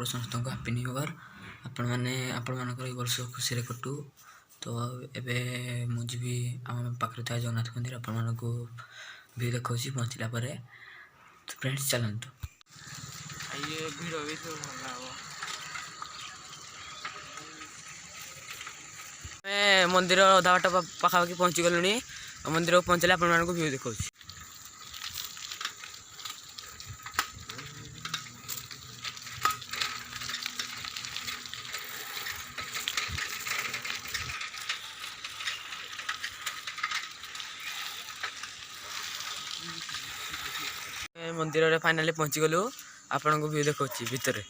समस्त को happy new year. आपण मानकर ए वर्ष खुशी रे कटू। तो एबे मुझे आम पाखे था जगन्नाथ मंदिर आपण मानक भी देखा पहुँचला। तो फ्रेंड्स चलतु मंदिर अधा बाट पाखापाखि पहुँची गलु। मंदिर पहुँचले आपण मानक व्यू देखा मंदिर रे फाइनली पहुँची गलु। आपण को व्यू देखा भितर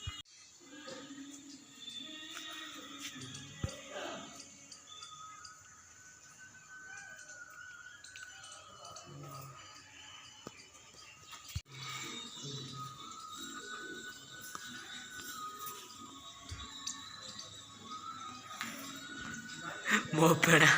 मो पेड़ा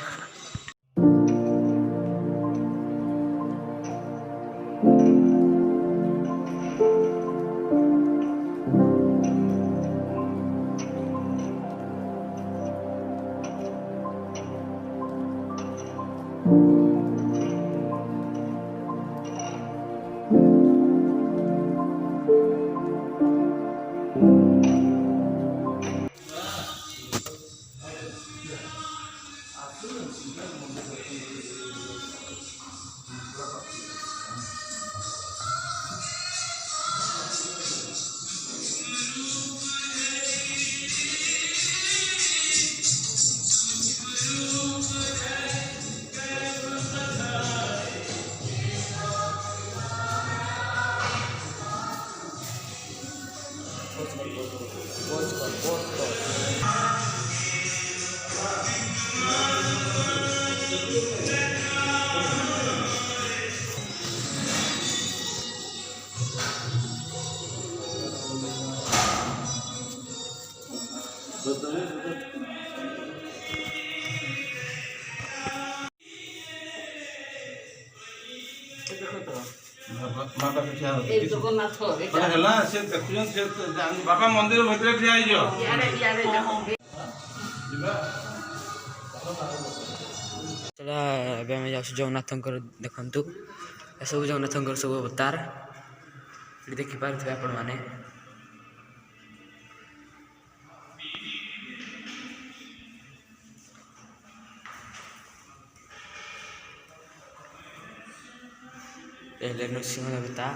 बापा मंदिर भीतर ठिया जगन्नाथ देखु सब जगन्नाथ सब अवतार देखिपे आपण मैंने। नृसिंह देवता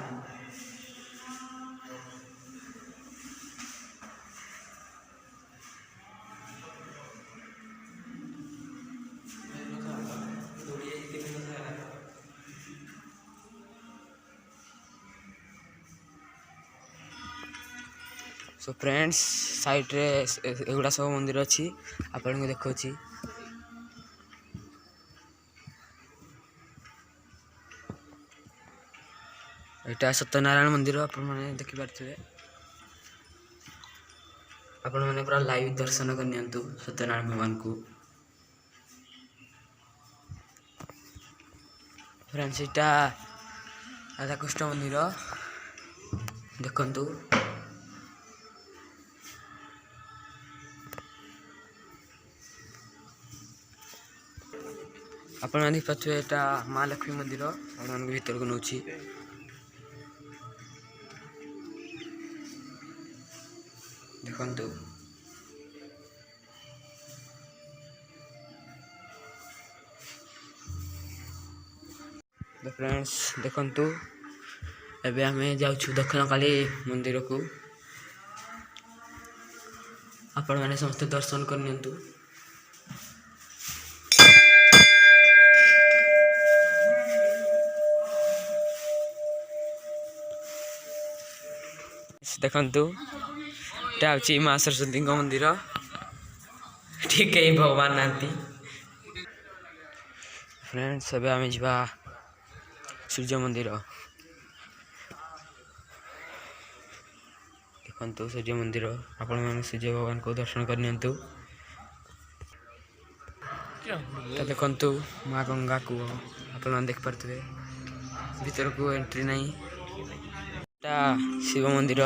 सो फ्रेंड्स साइड रे एगुड़ा सब मंदिर अच्छी आपन को देखो एटा सत्यनारायण मंदिर आपण माने देखि पारथिबे। आपण माने पूरा लाइव दर्शन करनियंतु सत्यनारायण भगवान को। फ्रेंड्स एटा राधा कृष्ण मंदिर देखंतु। आपण माने पाथवे एटा महालक्ष्मी मंदिर आपण भीतर को नउची। देखंतु तो फ्रेंड्स देखंतु एबे हमें जाउछु दक्षिण काली मंदिर को। आपण माने समस्त दर्शन करनियंतु। देखंतु एटा होची मां सरस्वती मंदिर। ठीक है भगवान नांती फ्रेंड्स अबे आमे जिबा सूर्य मंदिर। देखंतु सूर्य मंदिर आपण माने सूर्य भगवान को दर्शन करनियंतु। तो देखंतु मां गंगा को आपण माने देख पारथबे भीतर को एंट्री नहीं। शिव मंदिर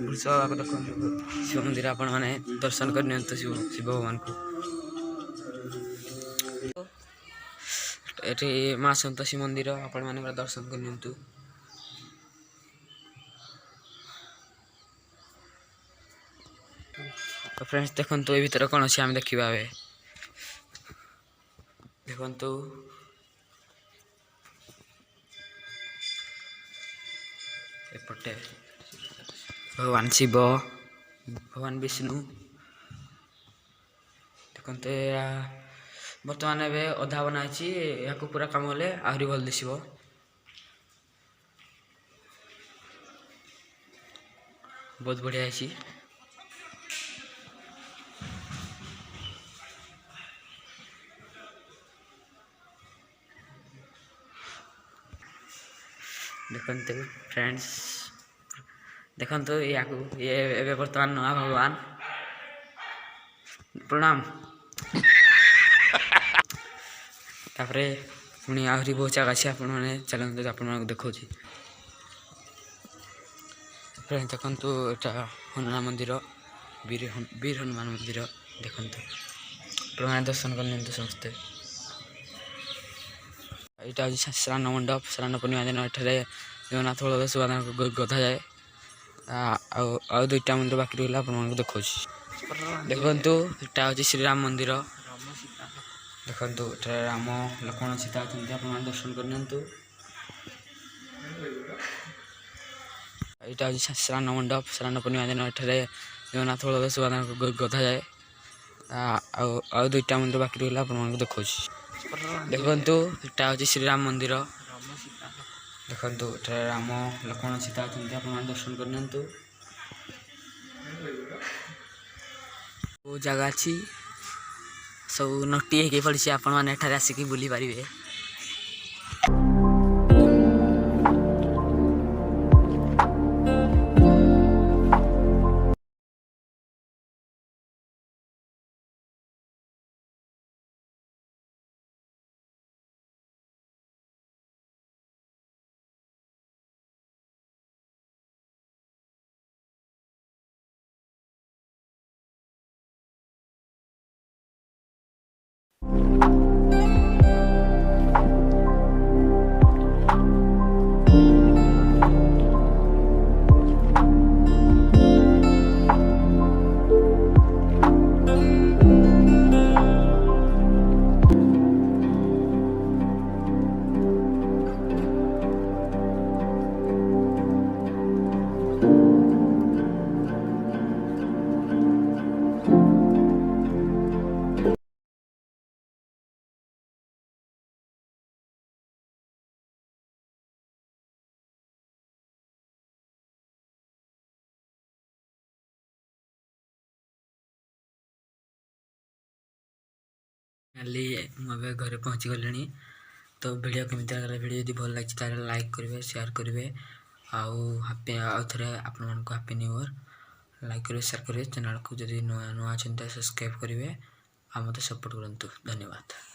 वृषभ देखନ୍ତୁ ଶିବ ମନ୍ଦିର ଆପଣମାନେ ଦର୍ଶନ କରି ନିଅନ୍ତୁ ଶିବ ଭଗବାନଙ୍କୁ। ଏଠି ମା ସନ୍ତୋଷୀ ମନ୍ଦିର ଆପଣମାନେ ଦର୍ଶନ କରି ନିଅନ୍ତୁ। ତ ଫ୍ରେଣ୍ଡସ୍ ଦେଖନ୍ତୁ ଏ ଭିତରେ କ'ଣ ଅଛି ଆମେ ଦେଖିବା ଏବେ। ଦେଖନ୍ତୁ ଏପଟେ ଭଗବାନ ଶିବ, ଭଗବାନ ବିଷ୍ଣୁ ଦେଖନ୍ତୁ ବର୍ତ୍ତମାନ ଏବେ ଅଧା ବନା ହେଇଛି। ଏହାକୁ ପୁରା କାମ ହେଲେ ଆହୁରି ଭଲ ଦିଶିବ। ବହୁତ ବଢ଼ିଆ ହେଇଛି। ଦେଖନ୍ତୁ ଫ୍ରେଣ୍ଡସ୍ ଦେଖନ୍ତୁ ୟାକୁ ଏବେ ବର୍ତ୍ତମାନ ନୂଆ ଭଗବାନ ପ୍ରଣାମ। ତାପରେ ପୁଣି ଆହୁରି ବହୁତ ଜାଗା ଅଛି ଆପଣମାନେ ଚାଲନ୍ତୁ ଆପଣମାନଙ୍କୁ ଦେଖାଉଛି। ଫ୍ରେଣ୍ଡସ୍ ଦେଖନ୍ତୁ ଏଇଟା ହନୁମାନ ମନ୍ଦିର, ବୀର ହନୁମାନ ମନ୍ଦିର ଦେଖନ୍ତୁ। ଆପଣମାନେ ଦର୍ଶନ କରି ନିଅନ୍ତୁ ସମସ୍ତେ। ଏଇଟା ହେଉଛି ସ୍ନାନ ମଣ୍ଡପ। ସ୍ନାନ ପୂର୍ଣ୍ଣିମା ଦିନ ଏଠାରେ ଜଗନ୍ନାଥ ବଳଭଦ୍ର ସୁଭଦ୍ରାଙ୍କୁ ଗଧାଯାଏ। ଆଉ ଦୁଇଟା ମନ୍ଦିର ବାକି ରହିଲା ଆପଣମାନଙ୍କୁ ଦେଖାଉଛି। ଦେଖନ୍ତୁ ଏଇଟା ହେଉଛି ଶ୍ରୀରାମ ମନ୍ଦିର। ଦେଖନ୍ତୁ ଏଠାରେ ରାମ, ଲକ୍ଷ୍ମଣ, ସୀତା ଅଛନ୍ତି। ଆପଣମାନେ ଦର୍ଶନ କରି ନିଅନ୍ତୁ। ଏଇଟା ହେଉଛି ସ୍ନାନ ମଣ୍ଡପ। ସ୍ନାନ ପୂର୍ଣ୍ଣିମା ଦିନ ଏଠାରେ ଜଗନ୍ନାଥ ବଳଭଦ୍ର ସୁଭଦ୍ରାଙ୍କୁ ଗଧାଯାଏ। ଆଉ ଦୁଇଟା ମନ୍ଦିର ବାକି ରହିଲା ଆପଣମାନଙ୍କୁ ଦେଖାଉଛି। ଦେଖନ୍ତୁ ଏଇଟା ହେଉଛି ଶ୍ରୀରାମ ମନ୍ଦିର। ଦେଖନ୍ତୁ ଏଠାରେ ରାମ, ଲକ୍ଷ୍ମଣ, ସୀତା ଅଛନ୍ତି। ଆପଣମାନେ ଦର୍ଶନ କରି ନିଅନ୍ତୁ। ବହୁତ ଜାଗା ଅଛି, ସବୁ ନଟି ହେଇକି ପଡ଼ିଛି। ଆପଣମାନେ ଏଠାରେ ଆସିକି ବୁଲି ପାରିବେ। फाइनाली ମୁଁ ଏବେ ଘରେ ପହଞ୍ଚି ଗଲିଣି। ତ ଭିଡ଼ିଓ କେମିତି ଲାଗିଲା, ଭିଡ଼ିଓ ଯଦି ଭଲ ଲାଗିଛି ତାହେଲେ ଲାଇକ୍ କରିବେ, ସେୟାର କରିବେ। ଆଉ ଥରେ ଆପଣମାନଙ୍କୁ ହାପି ନ୍ୟୁ ଇୟର୍। ଲାଇକ୍ କରିବେ, ସେୟାର କରିବେ। ଚ୍ୟାନେଲକୁ ଯଦି ନୂଆ ଅଛନ୍ତି ସବସ୍କ୍ରାଇବ୍ କରିବେ ଆଉ ମୋତେ ସପୋର୍ଟ କରନ୍ତୁ। ଧନ୍ୟବାଦ।